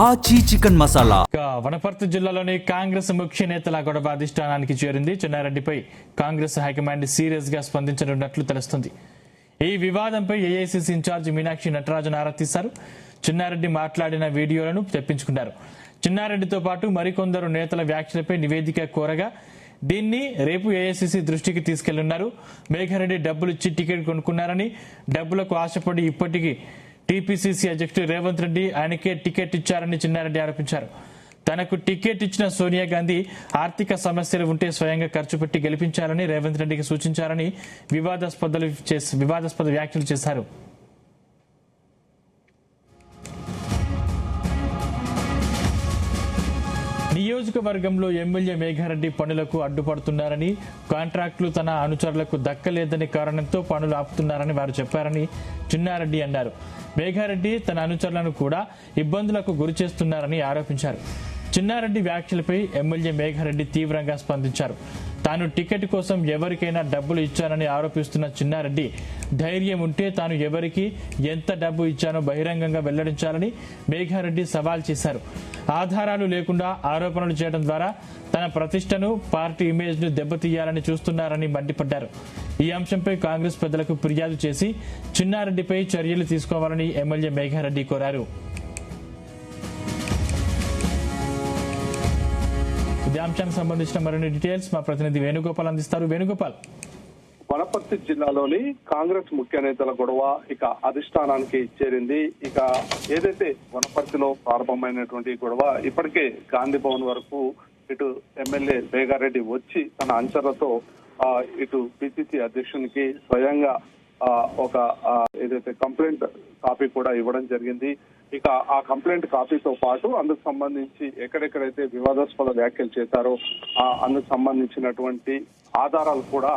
ఆచి చికెన్ మసాలా. వనపర్తి జిల్లాలోని కాంగ్రెస్ ముఖ్య నేతల గొడవ అధిష్టానానికి చేరింది. చెన్నారెడ్డిపై కాంగ్రెస్ హైకమాండ్ సీరియస్ గా స్పందించనున్నట్లు తెలుస్తుంది. ఈ వివాదంపై ఏఐసీసీ ఇన్ఛార్జ్ మీనాక్షి నటరాజన్ ఆరా తీశారు. చెన్నారెడ్డి మాట్లాడిన వీడియోలను తెప్పించుకున్నారు. చెన్నారెడ్డితో పాటు మరికొందరు నేతల వ్యాఖ్యలపై నివేదిక కోరగా దీన్ని రేపు ఏఐసీసీ దృష్టికి తీసుకెళ్లున్నారు. మేఘారెడ్డి డబ్బులు ఇచ్చి టికెట్ కొనుక్కున్నారని, డబ్బులకు ఆశపడి ఇప్పటికీ టీపీసీసీ అధ్యక్షుడు రేవంత్ రెడ్డి ఆయనకే టికెట్ ఇచ్చారని చెన్నారెడ్డి ఆరోపించారు. తనకు టికెట్ ఇచ్చిన సోనియా గాంధీ ఆర్థిక సమస్యలు ఉంటే స్వయంగా ఖర్చు పెట్టి గెలిపించాలని రేవంత్ రెడ్డికి సూచించారని వివాదాస్పద వ్యాఖ్యలు చేశారు. నియోజకవర్గంలో ఎమ్మెల్యే మేఘారెడ్డి పనులకు అడ్డుపడుతున్నారని, కాంట్రాక్టులు తన అనుచరులకు దక్కలేదని కారణంతో పనులు ఆపుతున్నారని వారు చెప్పారని చెన్నారెడ్డి అన్నారు. మేఘారెడ్డి తన అనుచరులను కూడా ఇబ్బందులకు గురి చేస్తున్నారని ఆరోపించారు. చెన్నారెడ్డి వ్యాఖ్యలపై ఎమ్మెల్యే మేఘారెడ్డి తీవ్రంగా స్పందించారు. తాను టికెట్ కోసం ఎవరికైనా డబ్బులు ఇచ్చానని ఆరోపిస్తున్న చెన్నారెడ్డి ధైర్యం ఉంటే తాను ఎవరికి ఎంత డబ్బు ఇచ్చానో బహిరంగంగా వెల్లడించాలని మేఘారెడ్డి సవాల్ చేశారు. ఆధారాలు లేకుండా ఆరోపణలు చేయడం ద్వారా తన ప్రతిష్టను, పార్టీ ఇమేజ్ ను దెబ్బతీయాలని చూస్తున్నారని మండిపడ్డారు. ఈ అంశంపై కాంగ్రెస్ పెద్దలకు ఫిర్యాదు చేసి చెన్నారెడ్డిపై చర్యలు తీసుకోవాలని ఎమ్మెల్యే మేఘారెడ్డి కోరారు. ఇదే అంశానికి సంబంధించిన మరిన్ని డీటెయిల్స్ మా ప్రతినిధి వేణుగోపాల్ అందిస్తారు. వేణుగోపాల్, వనపర్తి జిల్లాలోని కాంగ్రెస్ ముఖ్య నేతల గొడవ ఇక అధిష్టానానికి చేరింది. ఇక ఏదైతే వనపర్తిలో ప్రారంభమైనటువంటి గొడవ ఇప్పటికే గాంధీ భవన్ వరకు ఇటు ఎమ్మెల్యే మేఘారెడ్డి వచ్చి తన అనుచరులతో ఇటు పిసిసి అధ్యక్షునికి స్వయంగా ఒక ఏదైతే కంప్లైంట్ కాపీ కూడా ఇవ్వడం జరిగింది. ఇక ఆ కంప్లైంట్ కాపీతో పాటు అందుకు సంబంధించి ఎక్కడెక్కడైతే వివాదాస్పద వ్యాఖ్యలు చేశారో అందుకు సంబంధించినటువంటి ఆధారాలు కూడా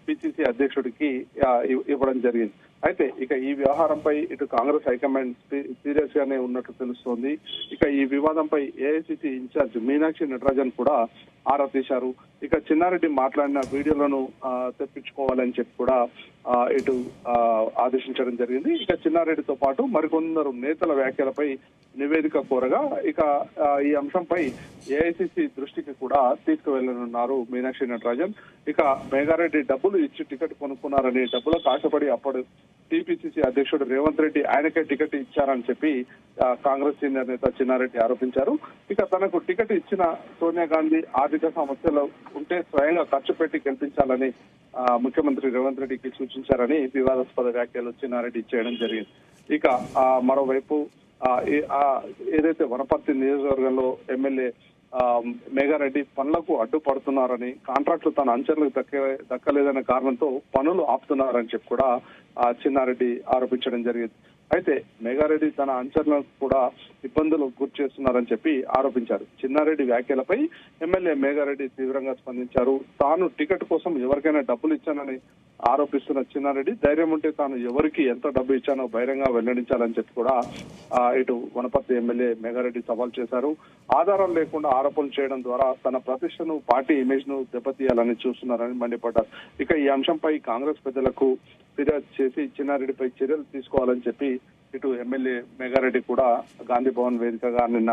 పిసిసి అధ్యక్షుడికి ఇవ్వడం జరిగింది. అయితే ఇక ఈ వ్యవహారంపై ఇటు కాంగ్రెస్ హైకమాండ్ సీరియస్ గానే ఉన్నట్లు తెలుస్తోంది. ఇక ఈ వివాదంపై ఏఐసీసీ ఇన్ఛార్జ్ మీనాక్షి నటరాజన్ కూడా ఆరా తీశారు. ఇక చెన్నారెడ్డి మాట్లాడిన వీడియోలను తెప్పించుకోవాలని చెప్పి కూడా ఇటు ఆదేశించడం జరిగింది. ఇక చెన్నారెడ్డితో పాటు మరికొందరు నేతల వ్యాఖ్యలపై నివేదిక కోరగా ఇక ఈ అంశంపై ఏఐసీసీ దృష్టికి కూడా తీసుకువెళ్లనున్నారు మీనాక్షి నటరాజన్. ఇక మేఘారెడ్డి డబ్బులు ఇచ్చి టికెట్ కొనుక్కున్నారని, డబ్బులకు ఆశపడి అప్పుడు టీపీసీసీ అధ్యక్షుడు రేవంత్ రెడ్డి ఆయనకే టికెట్ ఇచ్చారని చెప్పి కాంగ్రెస్ సీనియర్ నేత చెన్నారెడ్డి ఆరోపించారు. ఇక తనకు టికెట్ ఇచ్చిన సోనియా గాంధీ ఆర్థిక సమస్యలు ఉంటే స్వయంగా ఖర్చు పెట్టి గెలిపించాలని ముఖ్యమంత్రి రేవంత్ రెడ్డికి సూచించారని వివాదాస్పద వ్యాఖ్యలు చెన్నారెడ్డి చేయడం జరిగింది. ఇక మరోవైపు ఏదైతే వనపర్తి నియోజకవర్గంలో ఎమ్మెల్యే మేఘారెడ్డి పనులకు అడ్డుపడుతున్నారని, కాంట్రాక్టులు తన అంచనాలకు దక్కలేదనే కారణంతో పనులు ఆపుతున్నారని చెప్పి కూడా చెన్నారెడ్డి ఆరోపించడం జరిగింది. అయితే మేఘారెడ్డి తన అంచనాలకు కూడా ఇబ్బందులు గురి చేస్తున్నారని చెప్పి ఆరోపించారు. చెన్నారెడ్డి వ్యాఖ్యలపై ఎమ్మెల్యే మేఘారెడ్డి తీవ్రంగా స్పందించారు. తాను టికెట్ కోసం ఎవరికైనా డబ్బులు ఇచ్చానని ఆరోపిస్తున్న చెన్నారెడ్డి ధైర్యం ఉంటే తాను ఎవరికి ఎంత డబ్బు ఇచ్చానో బహిరంగ వెల్లడించాలని చెప్పి కూడా ఇటు వనపర్తి ఎమ్మెల్యే మేఘారెడ్డి సవాల్ చేశారు. ఆధారం లేకుండా ఆరోపణలు చేయడం ద్వారా తన ప్రతిష్టను, పార్టీ ఇమేజ్ ను దెబ్బతీయాలని చూస్తున్నారని మండిపడ్డారు. ఇక ఈ అంశంపై కాంగ్రెస్ పెద్దలకు ఫిర్యాదు చేసి చెన్నారెడ్డిపై చర్యలు తీసుకోవాలని చెప్పి ఇటు ఎమ్మెల్యే మేఘారెడ్డి కూడా గాంధీ భవన్ వేదికగా నిన్న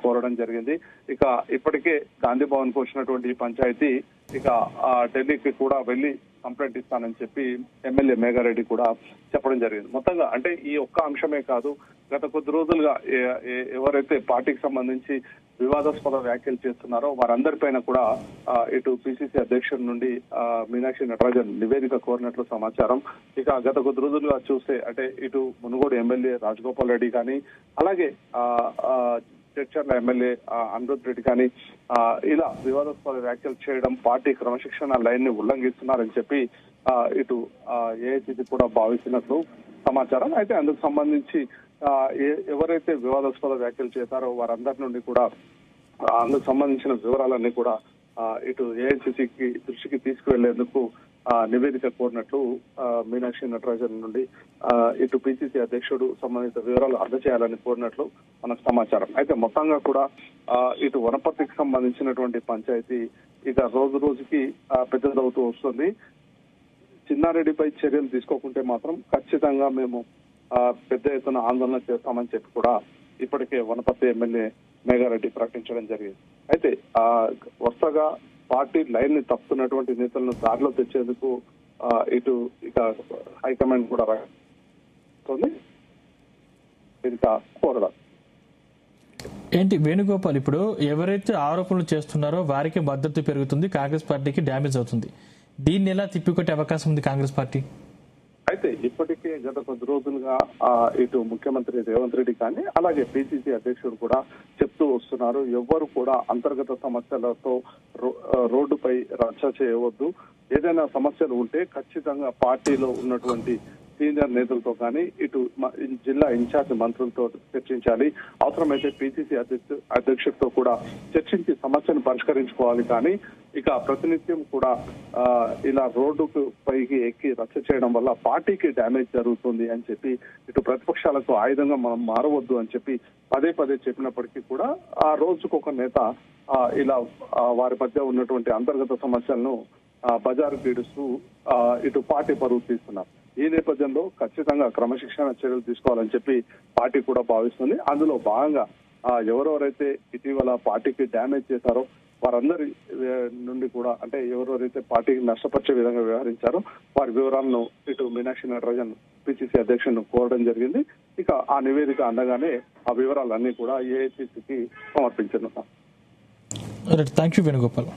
కోరడం జరిగింది. ఇక ఇప్పటికే గాంధీ భవన్ కు వచ్చినటువంటి పంచాయతీ ఇక ఢిల్లీకి కూడా వెళ్లి కంప్లైంట్ ఇస్తానని చెప్పి ఎమ్మెల్యే మేఘారెడ్డి కూడా చెప్పడం జరిగింది. మొత్తంగా అంటే ఈ ఒక్క అంశమే కాదు, గత కొద్ది రోజులుగా ఎవరైతే పార్టీకి సంబంధించి వివాదాస్పద వ్యాఖ్యలు చేస్తున్నారో వారందరిపైన కూడా ఇటు పిసిసి అధ్యక్షుడి నుండి మీనాక్షి నటరాజన్ నివేదిక కోరినట్లు సమాచారం. ఇక గత కొద్ది రోజులుగా చూస్తే అంటే ఇటు మునుగోడు ఎమ్మెల్యే రాజగోపాల్ రెడ్డి కానీ, అలాగే చర్చర్ల ఎమ్మెల్యే అనిరుద్ రెడ్డి కానీ ఇలా వివాదాస్పద వ్యాఖ్యలు చేయడం పార్టీ క్రమశిక్షణ లైన్ ని ఉల్లంఘిస్తున్నారని చెప్పి ఇటు ఏఐసీసీ కూడా భావిస్తున్నట్లు సమాచారం. అయితే అందుకు సంబంధించి ఎవరైతే వివాదాస్పద వ్యాఖ్యలు చేశారో వారందరి నుండి కూడా అందుకు సంబంధించిన వివరాలన్నీ కూడా ఇటు ఏఐసీసీకి దృష్టికి తీసుకువెళ్లేందుకు నివేదిక కోరినట్లు మీనాక్షి నటరాజన్ నుండి ఇటు పిసిసి అధ్యక్షుడు సంబంధిత వివరాలు అందజేయాలని కోరినట్లు మనకు సమాచారం. అయితే మొత్తంగా కూడా ఇటు వనపర్తికి సంబంధించినటువంటి పంచాయతీ ఇక రోజు రోజుకి పెద్దదవుతూ వస్తుంది. చిన్నారెడ్డిపై చర్యలు తీసుకోకుంటే మాత్రం ఖచ్చితంగా మేము పెద్ద ఎత్తున ఆందోళన చేస్తామని చెప్పి కూడా ఇప్పటికే వనపర్తి ఎమ్మెల్యే మేఘారెడ్డి ప్రకటించడం జరిగింది. అయితే వరుసగా పార్టీ లైన్ ని తప్పుతున్నటువంటి నేతలను దారిలో తెచ్చేందుకు ఇటు ఇక హైకమాండ్ కూడా రాస్తుంది. ఇంకా కోరడం ఏంటి వేణుగోపాల్, ఇప్పుడు ఎవరైతే ఆరోపణలు చేస్తున్నారో వారికి మద్దతు పెరుగుతుంది, కాంగ్రెస్ పార్టీకి డ్యామేజ్ అవుతుంది. దీన్ని ఎలా తిప్పికొట్టే అవకాశం ఉంది కాంగ్రెస్ పార్టీ? అయితే ఇప్పటికే గత కొద్ది రోజులుగా ఇటు ముఖ్యమంత్రి రేవంత్ రెడ్డి కానీ అలాగే పిసిసి అధ్యక్షుడు కూడా చెప్తూ వస్తున్నారు, ఎవ్వరు కూడా అంతర్గత సమస్యలతో రోడ్డుపై రచ్చ చేయవద్దు, ఏదైనా సమస్యలు ఉంటే ఖచ్చితంగా పార్టీలో ఉన్నటువంటి సీనియర్ నేతలతో కానీ ఇటు జిల్లా ఇన్ఛార్జ్ మంత్రులతో చర్చించాలి, అవసరమైతే పిసిసి అధ్యక్షుడితో కూడా చర్చించి సమస్యను పరిష్కరించుకోవాలి. కానీ ఇక ప్రతినిత్యం కూడా ఇలా రోడ్డుకు పైకి ఎక్కి రచ్చ చేయడం వల్ల పార్టీకి డ్యామేజ్ జరుగుతుంది అని చెప్పి ఇటు ప్రతిపక్షాలకు ఆయుధంగా మనం మారవద్దు అని చెప్పి పదే పదే చెప్పినప్పటికీ కూడా ఆ రోజుకు ఒక నేత ఇలా వారి మధ్య ఉన్నటువంటి అంతర్గత సమస్యలను బజారు పీడుస్తూ ఇటు పార్టీ పరువు తీస్తున్నారు. ఈ నేపథ్యంలో ఖచ్చితంగా క్రమశిక్షణ చర్యలు తీసుకోవాలని చెప్పి పార్టీ కూడా భావిస్తుంది. అందులో భాగంగా ఎవరెవరైతే ఇటీవల పార్టీకి డ్యామేజ్ చేశారో వారందరి నుండి కూడా, అంటే ఎవరెవరైతే పార్టీకి నష్టపరిచే విధంగా వ్యవహరించారో వారి వివరాలను ఇటు మీనాక్షి నటరాజన్ పిసిసి అధ్యక్షులను కోరడం జరిగింది. ఇక ఆ నివేదిక అందగానే ఆ వివరాలన్నీ కూడా ఏఐసిసికి సమర్పించనున్నాం. Thank you Venugopal.